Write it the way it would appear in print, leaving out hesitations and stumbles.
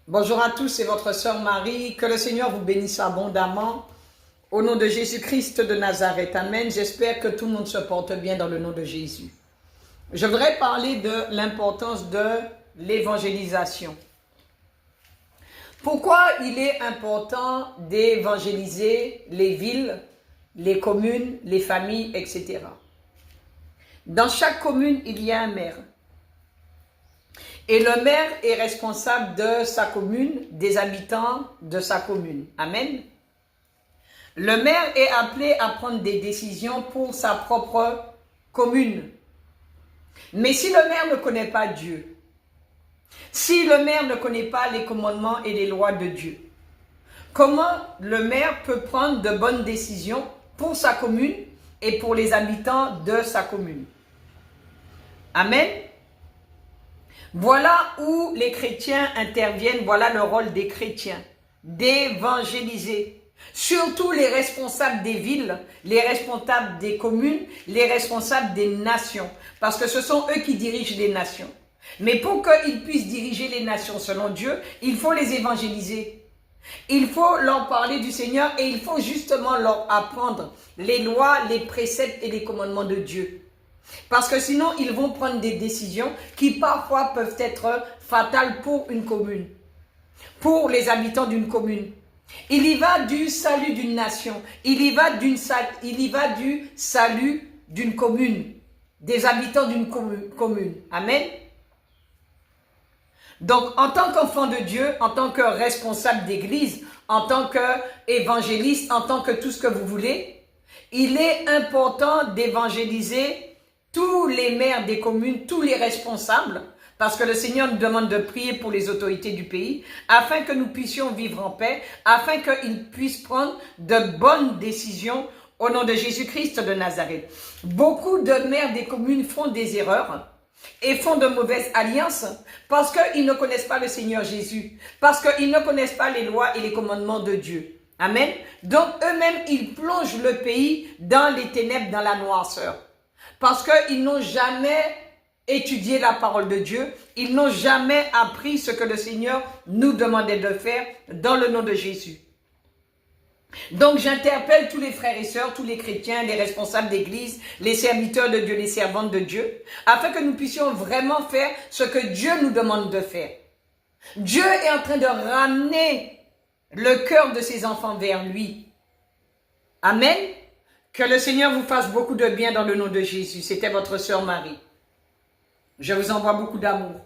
Bonjour à tous, c'est votre sœur Marie. Que le Seigneur vous bénisse abondamment. Au nom de Jésus-Christ de Nazareth. Amen. J'espère que tout le monde se porte bien dans le nom de Jésus. Je voudrais parler de l'importance de l'évangélisation. Pourquoi il est important d'évangéliser les villes, les communes, les familles, etc. Dans chaque commune, il y a un maire. Et le maire est responsable de sa commune, des habitants de sa commune. Amen. Le maire est appelé à prendre des décisions pour sa propre commune. Mais si le maire ne connaît pas Dieu, si le maire ne connaît pas les commandements et les lois de Dieu, comment le maire peut prendre de bonnes décisions pour sa commune et pour les habitants de sa commune? Amen. Voilà où les chrétiens interviennent, voilà le rôle des chrétiens, d'évangéliser. Surtout les responsables des villes, les responsables des communes, les responsables des nations. Parce que ce sont eux qui dirigent les nations. Mais pour qu'ils puissent diriger les nations selon Dieu, il faut les évangéliser. Il faut leur parler du Seigneur et il faut justement leur apprendre les lois, les préceptes et les commandements de Dieu. Parce que sinon, ils vont prendre des décisions qui parfois peuvent être fatales pour une commune, pour les habitants d'une commune. Il y va du salut d'une nation, il y va du salut d'une commune, des habitants d'une commune. Amen. Donc, en tant qu'enfant de Dieu, en tant que responsable d'église, en tant qu'évangéliste, en tant que tout ce que vous voulez, il est important d'évangéliser tous les maires des communes, tous les responsables, parce que le Seigneur nous demande de prier pour les autorités du pays, afin que nous puissions vivre en paix, afin qu'ils puissent prendre de bonnes décisions au nom de Jésus-Christ de Nazareth. Beaucoup de maires des communes font des erreurs et font de mauvaises alliances parce qu'ils ne connaissent pas le Seigneur Jésus, parce qu'ils ne connaissent pas les lois et les commandements de Dieu. Amen. Donc eux-mêmes, ils plongent le pays dans les ténèbres, dans la noirceur. Parce qu'ils n'ont jamais étudié la parole de Dieu. Ils n'ont jamais appris ce que le Seigneur nous demandait de faire dans le nom de Jésus. Donc j'interpelle tous les frères et sœurs, tous les chrétiens, les responsables d'église, les serviteurs de Dieu, les servantes de Dieu, afin que nous puissions vraiment faire ce que Dieu nous demande de faire. Dieu est en train de ramener le cœur de ses enfants vers lui. Amen. Que le Seigneur vous fasse beaucoup de bien dans le nom de Jésus. C'était votre sœur Marie. Je vous envoie beaucoup d'amour.